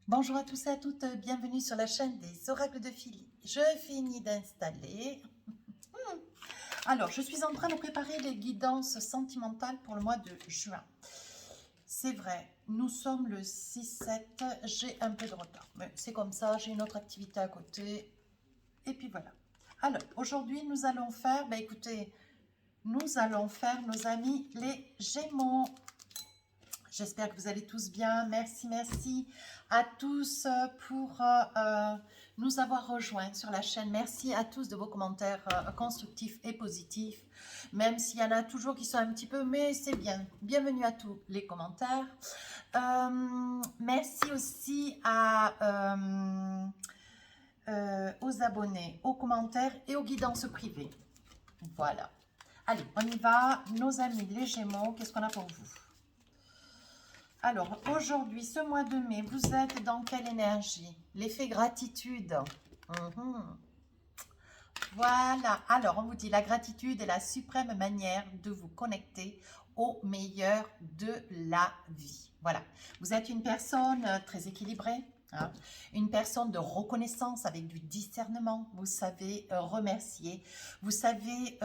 Bonjour à tous et à toutes, bienvenue sur la chaîne des oracles de Philly. Je finis d'installer. Alors, je suis en train de préparer les guidances sentimentales pour le mois de juin. C'est vrai, nous sommes le 6-7, j'ai un peu de retard. Mais c'est comme ça, j'ai une autre activité à côté. Et puis voilà. Alors, aujourd'hui, nous allons faire, écoutez, nous allons faire nos amis les Gémeaux. J'espère que vous allez tous bien. Merci à tous pour nous avoir rejoints sur la chaîne. Merci à tous de vos commentaires constructifs et positifs. Même s'il y en a toujours qui sont un petit peu, mais c'est bien. Bienvenue à tous les commentaires. Merci aussi aux abonnés, aux commentaires et aux guidances privées. Voilà. Allez, on y va. Nos amis les Gémeaux, qu'est-ce qu'on a pour vous? Alors, aujourd'hui, ce mois de mai, vous êtes dans quelle énergie? L'effet gratitude. Voilà. Alors, on vous dit, la gratitude est la suprême manière de vous connecter au meilleur de la vie. Voilà. Vous êtes une personne très équilibrée. Hein, une personne de reconnaissance avec du discernement. Vous savez remercier. Vous savez,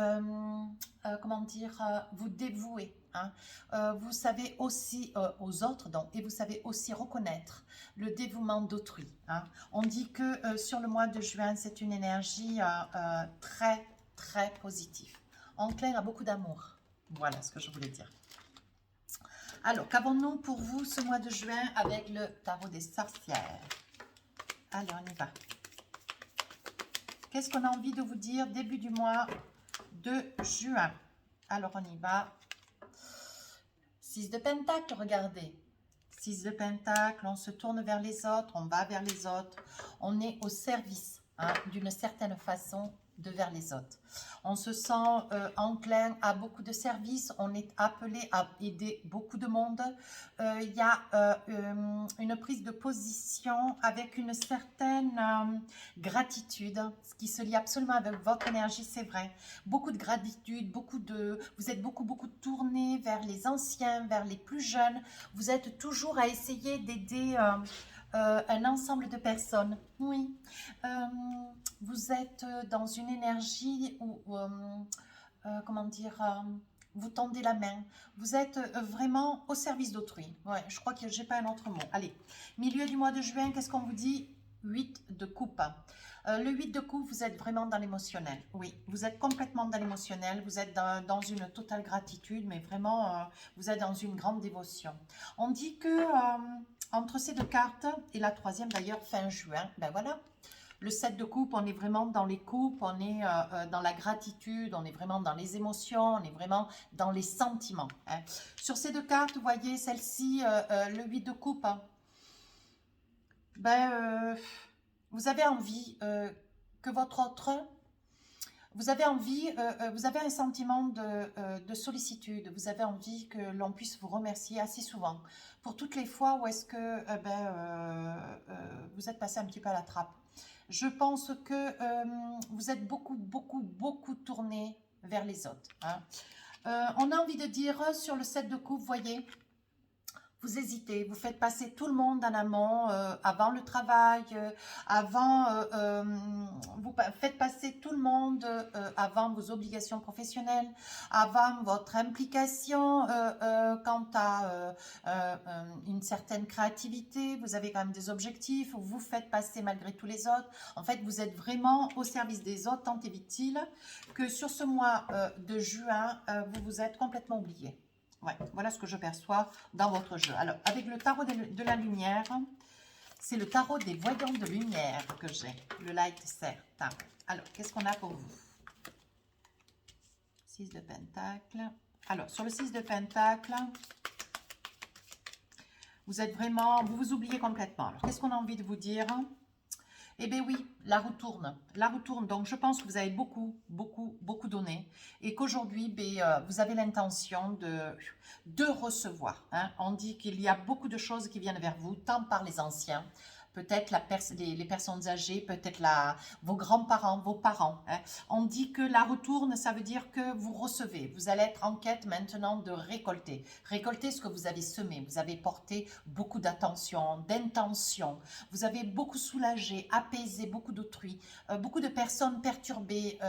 comment dire, vous dévouer. Hein. Vous savez aussi aux autres, donc, et vous savez aussi reconnaître le dévouement d'autrui. Hein. On dit que sur le mois de juin, c'est une énergie très positive. Enclin à beaucoup d'amour. Voilà ce que je voulais dire. Alors, qu'avons-nous pour vous ce mois de juin avec le tarot des sorcières? Allez, on y va. Qu'est-ce qu'on a envie de vous dire début du mois de juin? Alors, on y va. 6 de Pentacle, regardez. 6 de Pentacle, on se tourne vers les autres, on va vers les autres. On est au service, hein, d'une certaine façon, vers les autres. On se sent enclin à beaucoup de services, on est appelé à aider beaucoup de monde. Il y a une prise de position avec une certaine gratitude, ce qui se lie absolument avec votre énergie, c'est vrai. Beaucoup de gratitude, vous êtes beaucoup tourné vers les anciens, vers les plus jeunes. Vous êtes toujours à essayer d'aider un ensemble de personnes. Oui. Vous êtes dans une énergie où, comment dire, vous tendez la main. Vous êtes vraiment au service d'autrui. Ouais, je crois que je n'ai pas un autre mot. Allez, milieu du mois de juin, qu'est-ce qu'on vous dit? 8 de coupe. Le 8 de coupe, vous êtes vraiment dans l'émotionnel. Oui, vous êtes complètement dans l'émotionnel. Vous êtes dans une totale gratitude, mais vraiment, vous êtes dans une grande dévotion. On dit que entre ces deux cartes, et la troisième d'ailleurs, fin juin, ben voilà. Le 7 de coupe, on est vraiment dans les coupes, on est dans la gratitude, on est vraiment dans les émotions, on est vraiment dans les sentiments. Hein. Sur ces deux cartes, vous voyez, celle-ci, le 8 de coupe, hein, vous avez envie que votre autre... Vous avez envie, vous avez un sentiment de sollicitude, vous avez envie que l'on puisse vous remercier assez souvent pour toutes les fois où est-ce que vous êtes passé un petit peu à la trappe. Je pense que vous êtes beaucoup tourné vers les autres. Hein. On a envie de dire sur le 7 de coupe, vous voyez, vous hésitez, vous faites passer tout le monde en amont, avant le travail, vous faites passer tout le monde avant vos obligations professionnelles, avant votre implication quant à une certaine créativité, vous avez quand même des objectifs, vous faites passer malgré tous les autres. En fait, vous êtes vraiment au service des autres, tant et vite-il que sur ce mois de juin, vous vous êtes complètement oublié. Ouais, voilà ce que je perçois dans votre jeu. Alors, avec le tarot de la lumière, c'est le tarot des voyants de lumière que j'ai. Le Light Tarot. Alors, qu'est-ce qu'on a pour vous? 6 de Pentacle. Alors, sur le 6 de Pentacle, vous êtes vraiment... Vous vous oubliez complètement. Alors, qu'est-ce qu'on a envie de vous dire? Eh bien oui, la roue tourne. La roue tourne. Donc, je pense que vous avez beaucoup donné. Et qu'aujourd'hui, vous avez l'intention de recevoir. Hein. On dit qu'il y a beaucoup de choses qui viennent vers vous, tant par les anciens, peut-être les personnes âgées, peut-être vos grands-parents, vos parents. Hein. On dit que la retourne, ça veut dire que vous recevez. Vous allez être en quête maintenant de récolter. Récolter ce que vous avez semé. Vous avez porté beaucoup d'attention, d'intention. Vous avez beaucoup soulagé, apaisé beaucoup d'autrui, beaucoup de personnes perturbées,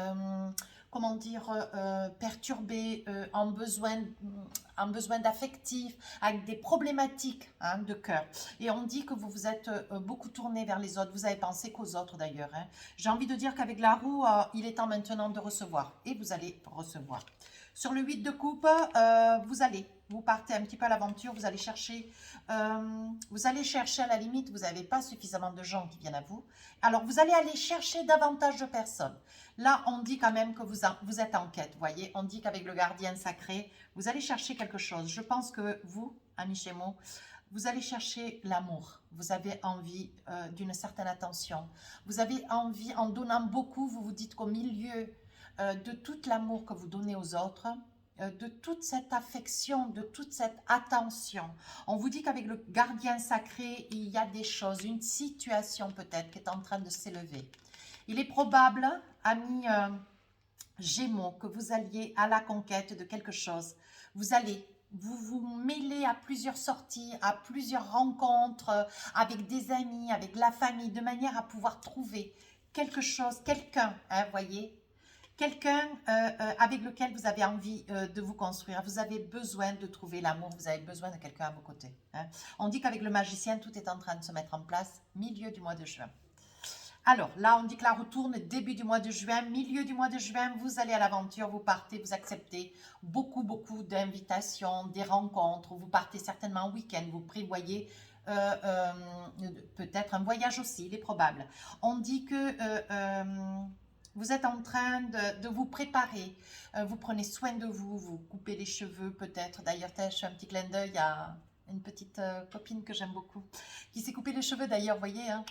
comment dire, perturbées, en besoin d'affectif, avec des problématiques hein, de cœur. Et on dit que vous vous êtes beaucoup tourné vers les autres. Vous avez pensé qu'aux autres d'ailleurs. Hein. J'ai envie de dire qu'avec la roue, il est temps maintenant de recevoir. Et vous allez recevoir. Sur le 8 de coupe, vous partez un petit peu à l'aventure, vous allez chercher à la limite, vous n'avez pas suffisamment de gens qui viennent à vous. Alors, vous allez aller chercher davantage de personnes. Là, on dit quand même que vous êtes en quête, vous voyez. On dit qu'avec le gardien sacré, vous allez chercher quelque chose. Je pense que vous, amis Gémeaux, vous allez chercher l'amour. Vous avez envie d'une certaine attention. Vous avez envie, en donnant beaucoup, vous vous dites qu'au milieu de tout l'amour que vous donnez aux autres, de toute cette affection, de toute cette attention. On vous dit qu'avec le gardien sacré, il y a des choses, une situation peut-être qui est en train de s'élever. Il est probable, amis Gémeaux, que vous alliez à la conquête de quelque chose. Vous vous mêlez à plusieurs sorties, à plusieurs rencontres avec des amis, avec la famille, de manière à pouvoir trouver quelque chose, quelqu'un, hein, voyez, quelqu'un avec lequel vous avez envie de vous construire. Vous avez besoin de trouver l'amour, vous avez besoin de quelqu'un à vos côtés. Hein. On dit qu'avec le magicien, tout est en train de se mettre en place, milieu du mois de juin. Alors, là, on dit que la retourne début du mois de juin, milieu du mois de juin, vous allez à l'aventure, vous partez, vous acceptez beaucoup d'invitations, des rencontres, vous partez certainement en week-end, vous prévoyez peut-être un voyage aussi, il est probable. On dit que vous êtes en train de vous préparer, vous prenez soin de vous, vous coupez les cheveux peut-être. D'ailleurs, je fais un petit clin d'œil à une petite copine que j'aime beaucoup, qui s'est coupé les cheveux d'ailleurs, vous voyez, hein.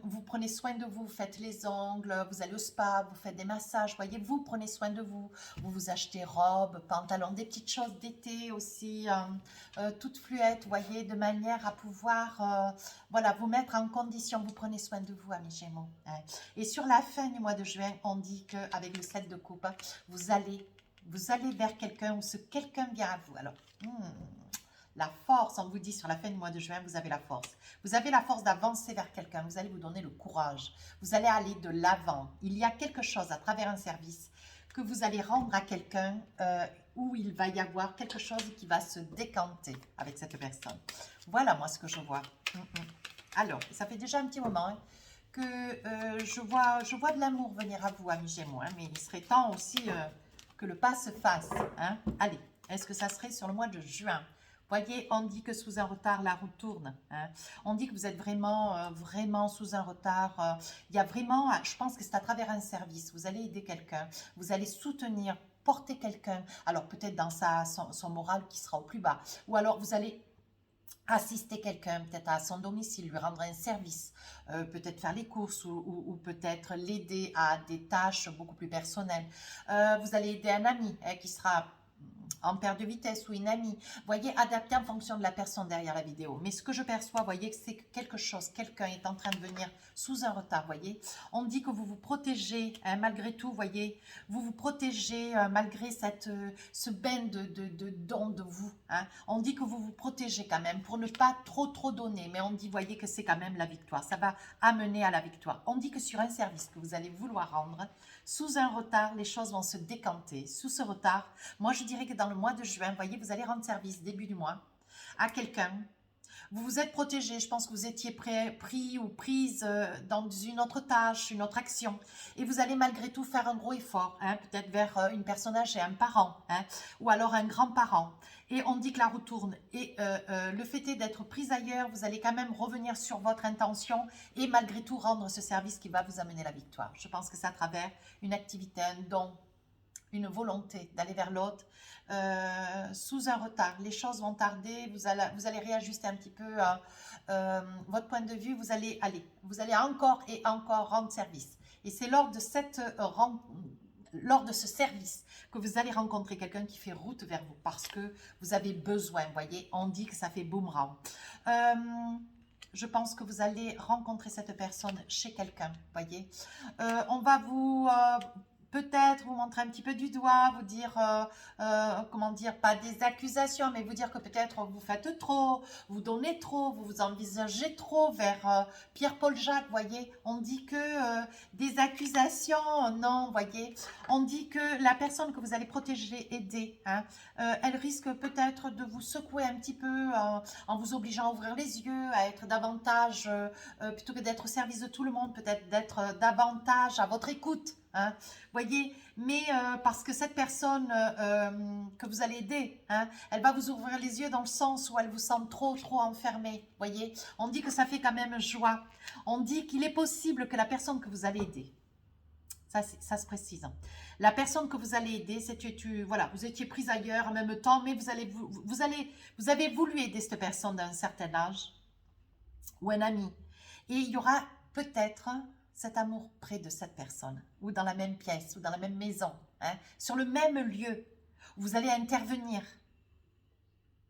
Vous prenez soin de vous, vous faites les ongles, vous allez au spa, vous faites des massages, voyez, vous prenez soin de vous, vous vous achetez robes, pantalons, des petites choses d'été aussi, toutes fluettes, voyez, de manière à pouvoir, voilà, vous mettre en condition, vous prenez soin de vous, amis Gémeaux. Hein. Et sur la fin du mois de juin, on dit qu'avec le 7 de coupe, vous allez vers quelqu'un ou ce quelqu'un vient à vous. Alors, la force, on vous dit sur la fin du mois de juin, vous avez la force. Vous avez la force d'avancer vers quelqu'un, vous allez vous donner le courage. Vous allez aller de l'avant. Il y a quelque chose à travers un service que vous allez rendre à quelqu'un où il va y avoir quelque chose qui va se décanter avec cette personne. Voilà moi ce que je vois. Alors, ça fait déjà un petit moment hein, que je vois de l'amour venir à vous, amis Gémeaux. Hein, mais il serait temps aussi que le pas se fasse. Hein. Allez, est-ce que ça serait sur le mois de juin ? Voyez, on dit que sous un retard, la roue tourne. Hein. On dit que vous êtes vraiment sous un retard. Il y a vraiment, je pense que c'est à travers un service. Vous allez aider quelqu'un, vous allez soutenir, porter quelqu'un. Alors peut-être dans son moral qui sera au plus bas. Ou alors vous allez assister quelqu'un, peut-être à son domicile, lui rendre un service, peut-être faire les courses ou peut-être l'aider à des tâches beaucoup plus personnelles. Vous allez aider un ami qui sera en perte de vitesse ou une amie. Vous voyez, adapté en fonction de la personne derrière la vidéo. Mais ce que je perçois, vous voyez, c'est que quelque chose, quelqu'un est en train de venir sous un retard, vous voyez. On dit que vous vous protégez, hein, malgré tout, vous voyez, vous vous protégez malgré ce bain de dons de vous. Hein. On dit que vous vous protégez quand même pour ne pas trop donner. Mais on dit, vous voyez, que c'est quand même la victoire. Ça va amener à la victoire. On dit que sur un service que vous allez vouloir rendre, sous un retard, les choses vont se décanter. Sous ce retard, moi je dirais que dans le mois de juin, vous voyez, vous allez rendre service début du mois à quelqu'un. Vous vous êtes protégé, je pense que vous étiez pris ou prise dans une autre tâche, une autre action. Et vous allez malgré tout faire un gros effort, hein, peut-être vers une personne âgée, un parent, hein, ou alors un grand-parent. Et on dit que la roue tourne. Et le fait est d'être prise ailleurs, vous allez quand même revenir sur votre intention et malgré tout rendre ce service qui va vous amener la victoire. Je pense que c'est à travers une activité, un don, une volonté d'aller vers l'autre, sous un retard. Les choses vont tarder, vous allez réajuster un petit peu votre point de vue, vous allez encore et encore rendre service. Et c'est lors de ce service que vous allez rencontrer quelqu'un qui fait route vers vous parce que vous avez besoin, vous voyez, on dit que ça fait boomerang. je pense que vous allez rencontrer cette personne chez quelqu'un, voyez. On va vous... peut-être vous montrer un petit peu du doigt, vous dire, comment dire, pas des accusations, mais vous dire que peut-être vous faites trop, vous donnez trop, vous vous envisagez trop vers Pierre-Paul Jacques, voyez. On dit que des accusations, non, voyez. On dit que la personne que vous allez protéger, aider, hein, elle risque peut-être de vous secouer un petit peu en vous obligeant à ouvrir les yeux, à être davantage, plutôt que d'être au service de tout le monde, peut-être d'être davantage à votre écoute, hein, voyez, mais parce que cette personne que vous allez aider, hein, elle va vous ouvrir les yeux dans le sens où elle vous sent trop enfermé, voyez. On dit que ça fait quand même joie. On dit qu'il est possible que la personne que vous allez aider, ça se précise, hein, la personne que vous allez aider, voilà, vous étiez prise ailleurs en même temps, mais vous avez voulu aider cette personne d'un certain âge, ou un ami, et il y aura peut-être cet amour près de cette personne, ou dans la même pièce, ou dans la même maison, hein, sur le même lieu, où vous allez intervenir.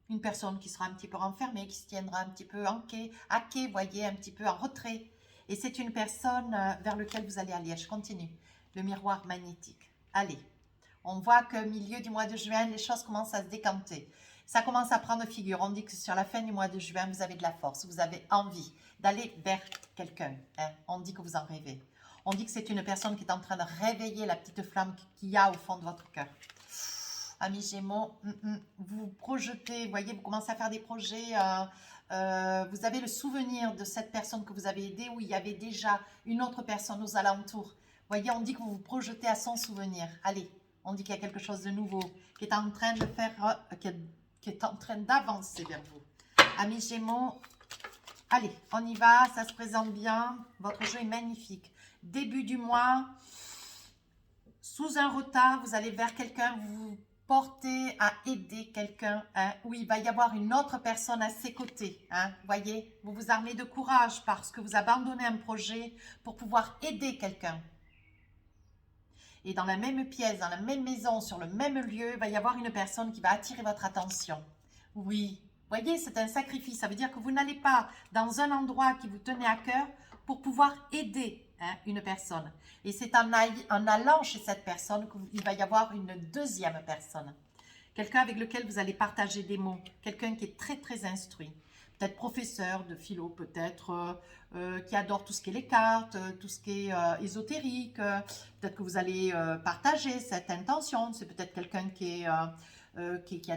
Une personne qui sera un petit peu renfermée, qui se tiendra un petit peu à quai, voyez, un petit peu en retrait. Et c'est une personne vers laquelle vous allez aller. Je continue. Le miroir magnétique. Allez, on voit qu'au milieu du mois de juin, les choses commencent à se décanter. Ça commence à prendre figure. On dit que sur la fin du mois de juin, vous avez de la force, vous avez envie d'aller vers quelqu'un, hein. On dit que vous en rêvez. On dit que c'est une personne qui est en train de réveiller la petite flamme qu'il y a au fond de votre cœur. Amis Gémeaux, vous projetez, vous voyez, vous commencez à faire des projets, vous avez le souvenir de cette personne que vous avez aidée où il y avait déjà une autre personne aux alentours. Vous voyez, on dit que vous vous projetez à son souvenir. Allez, on dit qu'il y a quelque chose de nouveau qui est en train de faire, qui est en train d'avancer vers vous. Amis Gémeaux, allez, on y va, ça se présente bien. Votre jeu est magnifique. Début du mois, sous un retard, vous allez vers quelqu'un, vous vous portez à aider quelqu'un, hein, où il va y avoir une autre personne à ses côtés. Hein, voyez, vous vous armez de courage parce que vous abandonnez un projet pour pouvoir aider quelqu'un. Et dans la même pièce, dans la même maison, sur le même lieu, il va y avoir une personne qui va attirer votre attention. Oui, voyez, c'est un sacrifice. Ça veut dire que vous n'allez pas dans un endroit qui vous tenait à cœur pour pouvoir aider, hein, une personne. Et c'est en allant chez cette personne qu'il va y avoir une deuxième personne. Quelqu'un avec lequel vous allez partager des mots. Quelqu'un qui est très instruit. Peut-être professeur de philo, peut-être qui adore tout ce qui est les cartes, tout ce qui est ésotérique. Peut-être que vous allez partager cette intention. C'est peut-être quelqu'un qui a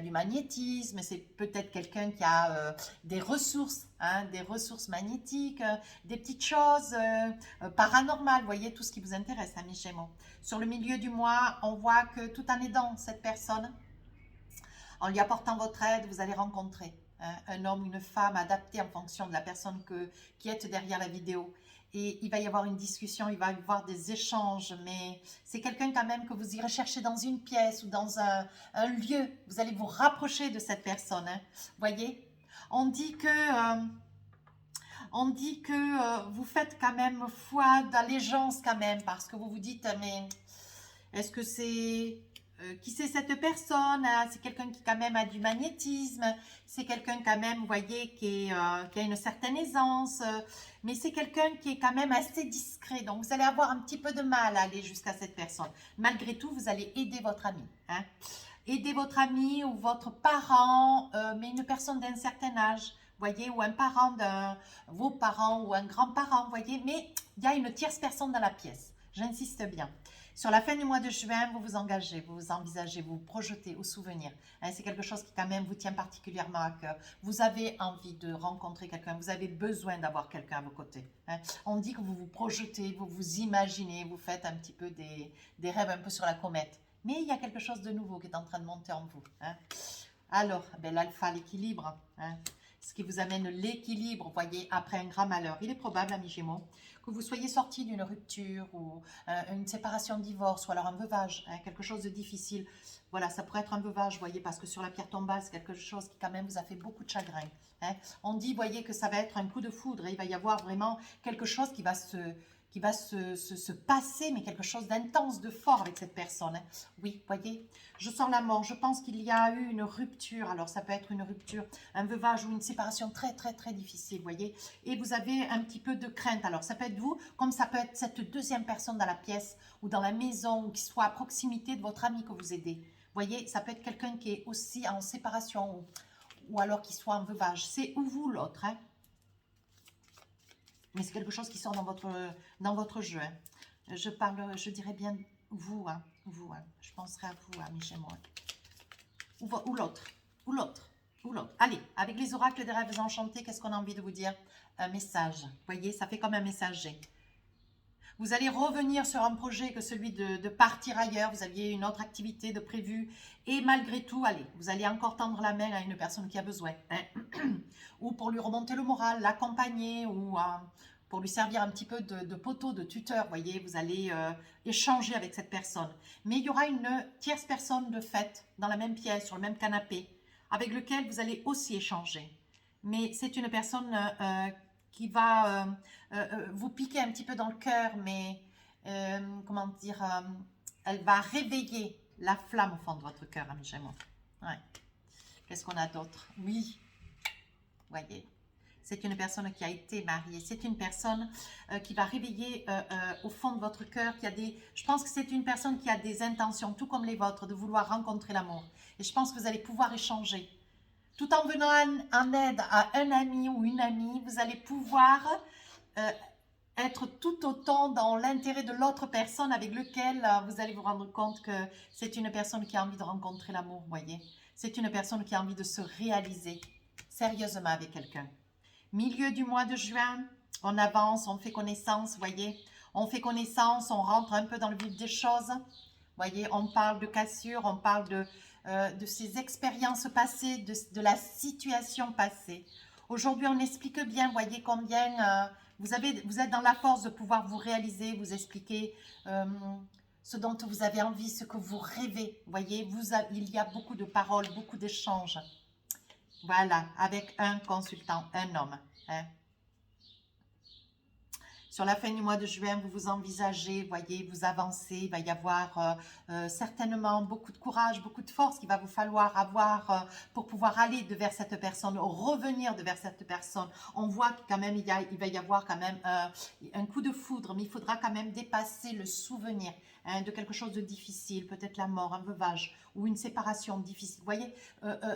du magnétisme, c'est peut-être quelqu'un qui a des ressources, hein, des ressources magnétiques, des petites choses paranormales, vous voyez, tout ce qui vous intéresse, amis Gémeaux. Sur le milieu du mois, on voit que tout en aidant cette personne, en lui apportant votre aide, vous allez rencontrer, hein, un homme, une femme adapté en fonction de la personne qui est derrière la vidéo. Et il va y avoir une discussion, il va y avoir des échanges, mais c'est quelqu'un quand même que vous irez chercher dans une pièce ou dans un lieu. Vous allez vous rapprocher de cette personne, hein. Voyez, on dit que vous faites quand même foi d'allégeance quand même, parce que vous vous dites, mais est-ce que c'est... qui c'est cette personne, hein? C'est quelqu'un qui quand même a du magnétisme, c'est quelqu'un quand même, vous voyez, qui a une certaine aisance, mais c'est quelqu'un qui est quand même assez discret. Donc, vous allez avoir un petit peu de mal à aller jusqu'à cette personne. Malgré tout, vous allez aider votre ami, hein? Aider votre ami ou votre parent, mais une personne d'un certain âge, voyez, ou un parent vos parents ou un grand-parent, voyez, mais il y a une tierce personne dans la pièce. J'insiste bien. Sur la fin du mois de juin, vous vous engagez, vous vous envisagez, vous vous projetez au souvenir. Hein, c'est quelque chose qui quand même vous tient particulièrement à cœur. Vous avez envie de rencontrer quelqu'un, vous avez besoin d'avoir quelqu'un à vos côtés. Hein. On dit que vous vous projetez, vous vous imaginez, vous faites un petit peu des rêves un peu sur la comète. Mais il y a quelque chose de nouveau qui est en train de monter en vous. Hein. Alors, ben, l'alpha, l'équilibre, hein, ce qui vous amène l'équilibre, vous voyez, après un grand malheur. Il est probable, amis Gémeaux, que vous soyez sorti d'une rupture ou une séparation, divorce, ou alors un veuvage, hein, quelque chose de difficile. Voilà, ça pourrait être un veuvage, vous voyez, parce que sur la pierre tombale, c'est quelque chose qui quand même vous a fait beaucoup de chagrin. Hein. On dit, vous voyez, que ça va être un coup de foudre, et il va y avoir vraiment quelque chose qui va qui va se passer, mais quelque chose d'intense, de fort avec cette personne. Hein. Oui, voyez, je sens la mort. Je pense qu'il y a eu une rupture. Alors, ça peut être une rupture, un veuvage ou une séparation très, très, très difficile, voyez. Et vous avez un petit peu de crainte. Alors, ça peut être vous, comme ça peut être cette deuxième personne dans la pièce ou dans la maison, ou qui soit à proximité de votre ami que vous aidez. Voyez, ça peut être quelqu'un qui est aussi en séparation ou alors qui soit en veuvage. C'est ou vous l'autre, hein. Mais c'est quelque chose qui sort dans votre jeu. Hein. Je dirais bien vous, hein, vous. Hein. Je penserai à vous, amis chez moi. Ou l'autre, ou l'autre, ou l'autre. Allez, avec les oracles des rêves enchantés, qu'est-ce qu'on a envie de vous dire? Un message. Vous voyez, ça fait comme un messager. Vous allez revenir sur un projet que celui de partir ailleurs. Vous aviez une autre activité de prévue. Et malgré tout, allez, vous allez encore tendre la main à une personne qui a besoin. Hein. Ou pour lui remonter le moral, l'accompagner, ou pour lui servir un petit peu de poteau, de tuteur. Vous voyez, vous allez échanger avec cette personne. Mais il y aura une tierce personne de fait dans la même pièce, sur le même canapé, avec lequel vous allez aussi échanger. Mais c'est une personne qui va vous piquer un petit peu dans le cœur, mais comment dire, elle va réveiller la flamme au fond de votre cœur, ami Gémeaux. Ouais. Qu'est-ce qu'on a d'autre? Oui, voyez, c'est une personne qui a été mariée, c'est une personne qui va réveiller au fond de votre cœur, je pense que c'est une personne qui a des intentions, tout comme les vôtres, de vouloir rencontrer l'amour. Et je pense que vous allez pouvoir échanger. Tout en venant en aide à un ami ou une amie, vous allez pouvoir être tout autant dans l'intérêt de l'autre personne avec lequel vous allez vous rendre compte que c'est une personne qui a envie de rencontrer l'amour, voyez. C'est une personne qui a envie de se réaliser sérieusement avec quelqu'un. Milieu du mois de juin, on avance, on fait connaissance, voyez. On fait connaissance, on rentre un peu dans le vif des choses. Voyez, on parle de cassure, on parle de ces expériences passées, de la situation passée. Aujourd'hui, on explique bien, voyez combien vous êtes dans la force de pouvoir vous réaliser, vous expliquer ce dont vous avez envie, ce que vous rêvez. Voyez, il y a beaucoup de paroles, beaucoup d'échanges. Voilà, avec un consultant, un homme. Hein. Sur la fin du mois de juin, vous vous envisagez, voyez, vous avancez, il va y avoir certainement beaucoup de courage, beaucoup de force qu'il va vous falloir avoir pour pouvoir aller vers cette personne, revenir vers cette personne. On voit que quand même, il va y avoir quand même un coup de foudre, mais il faudra quand même dépasser le souvenir hein, de quelque chose de difficile, peut-être la mort, un veuvage ou une séparation difficile. Vous voyez,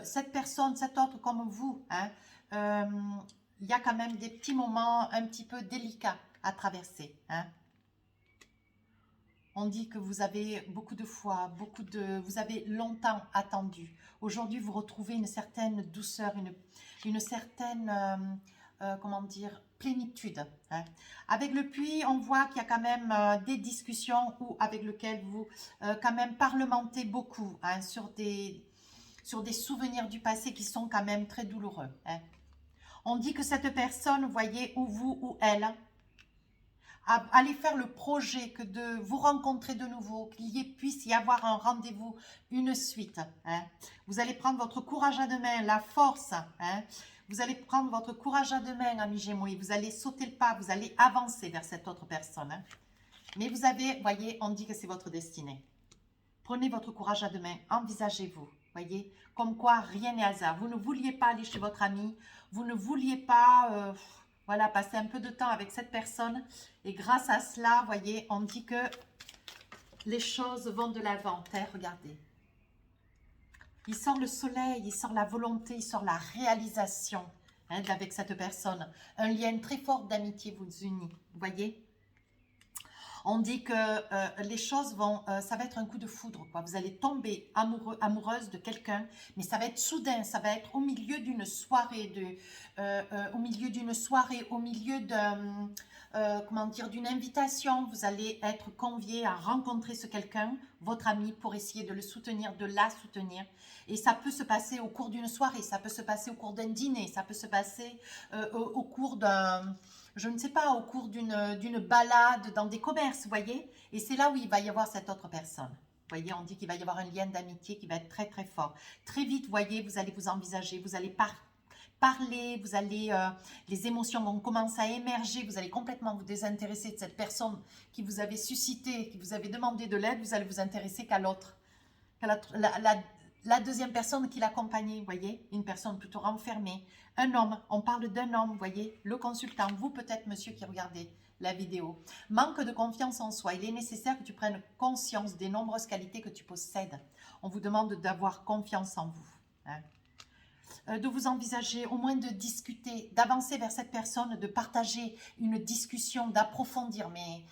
cette personne, cet autre comme vous, hein, il y a quand même des petits moments un petit peu délicats à traverser. Hein. On dit que vous avez beaucoup de foi, vous avez longtemps attendu. Aujourd'hui, vous retrouvez une certaine douceur, une certaine, comment dire, plénitude. Hein. Avec le puits, on voit qu'il y a quand même des discussions avec lesquelles vous quand même parlementez beaucoup hein, sur des souvenirs du passé qui sont quand même très douloureux. Hein. On dit que cette personne, voyez, ou vous ou elle, allez faire le projet que de vous rencontrer de nouveau, puisse y avoir un rendez-vous, une suite. Hein. Vous allez prendre votre courage à deux mains, la force. Hein. Vous allez prendre votre courage à deux mains, amis Gémeaux, et vous allez sauter le pas, vous allez avancer vers cette autre personne. Hein. Mais vous avez, voyez, on dit que c'est votre destinée. Prenez votre courage à deux mains, envisagez-vous. Voyez, comme quoi rien n'est hasard. Vous ne vouliez pas aller chez votre ami, vous ne vouliez pas... voilà, passer un peu de temps avec cette personne. Et grâce à cela, voyez, on dit que les choses vont de l'avant. Regardez. Il sort le soleil, il sort la volonté, il sort la réalisation hein, avec cette personne. Un lien très fort d'amitié vous unit. Vous voyez ? On dit que les choses vont, ça va être un coup de foudre, quoi. Vous allez tomber amoureuse de quelqu'un, mais ça va être soudain, ça va être au milieu d'une soirée, au milieu comment dire, d'une invitation. Vous allez être convié à rencontrer ce quelqu'un, votre ami, pour essayer de le soutenir, de la soutenir. Et ça peut se passer au cours d'une soirée, ça peut se passer au cours d'un dîner, ça peut se passer au cours d'un... je ne sais pas, au cours d'une balade dans des commerces, vous voyez. Et c'est là où il va y avoir cette autre personne. Vous voyez, on dit qu'il va y avoir un lien d'amitié qui va être très, très fort. Très vite, vous voyez, vous allez vous envisager, vous allez parler, vous allez, les émotions vont commencer à émerger, vous allez complètement vous désintéresser de cette personne qui vous avait suscité, qui vous avait demandé de l'aide, vous allez vous intéresser qu'à l'autre, qu'à la deuxième personne qui l'accompagnait, vous voyez, une personne plutôt renfermée, un homme, on parle d'un homme, vous voyez, le consultant, vous peut-être monsieur qui regardez la vidéo. Manque de confiance en soi, il est nécessaire que tu prennes conscience des nombreuses qualités que tu possèdes. On vous demande d'avoir confiance en vous, hein. De vous envisager, au moins de discuter, d'avancer vers cette personne, de partager une discussion, d'approfondir. Mais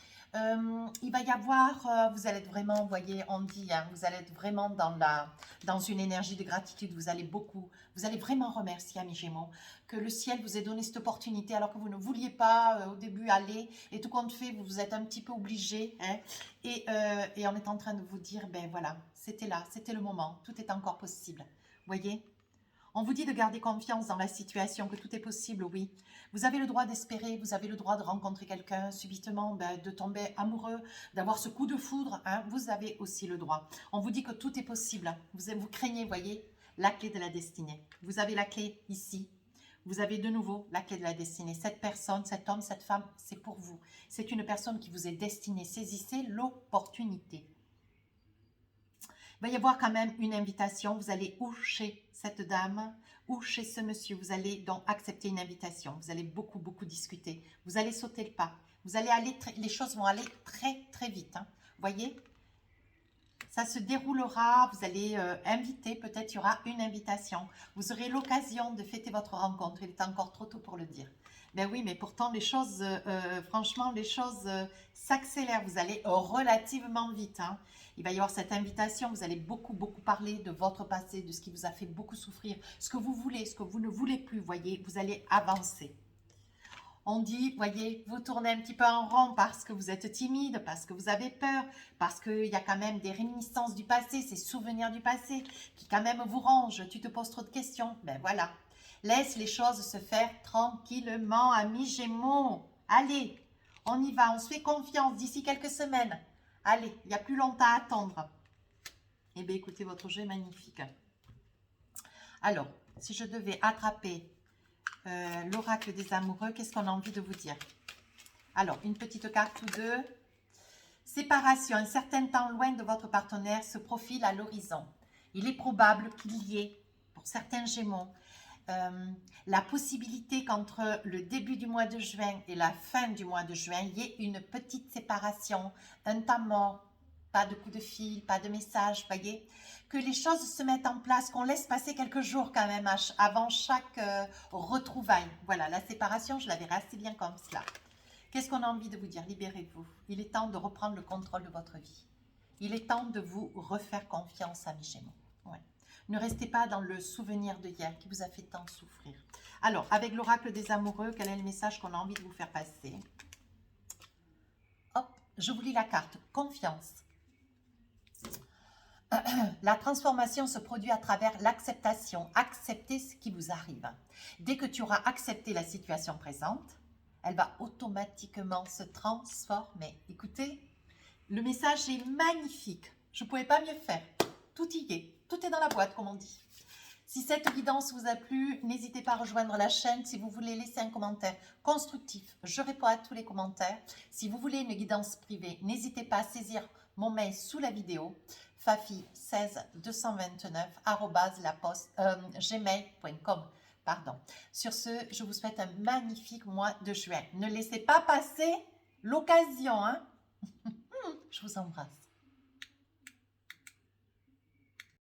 il va y avoir, vous allez être vraiment, vous voyez, on dit, hein, vous allez être vraiment dans une énergie de gratitude. Vous allez vraiment remercier, amis Gémeaux, que le ciel vous ait donné cette opportunité alors que vous ne vouliez pas au début aller. Et tout compte fait, vous vous êtes un petit peu obligé. Hein, et on est en train de vous dire, ben voilà, c'était là, c'était le moment, tout est encore possible. Vous voyez ? On vous dit de garder confiance dans la situation, que tout est possible, oui. Vous avez le droit d'espérer, vous avez le droit de rencontrer quelqu'un subitement, de tomber amoureux, d'avoir ce coup de foudre, hein, vous avez aussi le droit. On vous dit que tout est possible. Vous craignez, voyez, la clé de la destinée. Vous avez la clé ici. Vous avez de nouveau la clé de la destinée. Cette personne, cet homme, cette femme, c'est pour vous. C'est une personne qui vous est destinée. Saisissez l'opportunité. Il va y avoir quand même une invitation. Vous allez ou chez cette dame ou chez ce monsieur. Vous allez donc accepter une invitation. Vous allez beaucoup discuter. Vous allez sauter le pas. Vous allez aller, les choses vont aller très vite. Hein. Vous voyez, ça se déroulera. Vous allez inviter. Peut-être il y aura une invitation. Vous aurez l'occasion de fêter votre rencontre. Il est encore trop tôt pour le dire. Ben oui, mais pourtant les choses, franchement, les choses s'accélèrent. Vous allez relativement vite. Hein. Il va y avoir cette invitation, vous allez beaucoup parler de votre passé, de ce qui vous a fait beaucoup souffrir, ce que vous voulez, ce que vous ne voulez plus, voyez, vous allez avancer. On dit, voyez, vous tournez un petit peu en rond parce que vous êtes timide, parce que vous avez peur, parce qu'il y a quand même des réminiscences du passé, ces souvenirs du passé qui quand même vous rongent, tu te poses trop de questions, ben voilà. Laisse les choses se faire tranquillement, amis Gémeaux. Allez, on y va, on se fait confiance d'ici quelques semaines. Allez, il n'y a plus longtemps à attendre. Eh bien, écoutez, votre jeu est magnifique. Alors, si je devais attraper l'oracle des amoureux, qu'est-ce qu'on a envie de vous dire? Alors, une petite carte ou deux. Séparation, un certain temps loin de votre partenaire se profile à l'horizon. Il est probable qu'il y ait, pour certains Gémeaux, la possibilité qu'entre le début du mois de juin et la fin du mois de juin, il y ait une petite séparation, un temps mort, pas de coup de fil, pas de message, voyez, que les choses se mettent en place, qu'on laisse passer quelques jours quand même avant chaque retrouvaille. Voilà, la séparation, je la verrai assez bien comme cela. Qu'est-ce qu'on a envie de vous dire? Libérez-vous. Il est temps de reprendre le contrôle de votre vie. Il est temps de vous refaire confiance, amis Gémeaux. Ouais. Ne restez pas dans le souvenir de hier qui vous a fait tant souffrir. Alors, avec l'oracle des amoureux, quel est le message qu'on a envie de vous faire passer? Hop, je vous lis la carte. Confiance. La transformation se produit à travers l'acceptation. Acceptez ce qui vous arrive. Dès que tu auras accepté la situation présente, elle va automatiquement se transformer. Écoutez, le message est magnifique. Je ne pouvais pas mieux faire. Tout y est. Tout est dans la boîte, comme on dit. Si cette guidance vous a plu, n'hésitez pas à rejoindre la chaîne. Si vous voulez laisser un commentaire constructif, je réponds à tous les commentaires. Si vous voulez une guidance privée, n'hésitez pas à saisir mon mail sous la vidéo, fafi16229@gmail.com. Pardon. Sur ce, je vous souhaite un magnifique mois de juin. Ne laissez pas passer l'occasion. Hein. Je vous embrasse.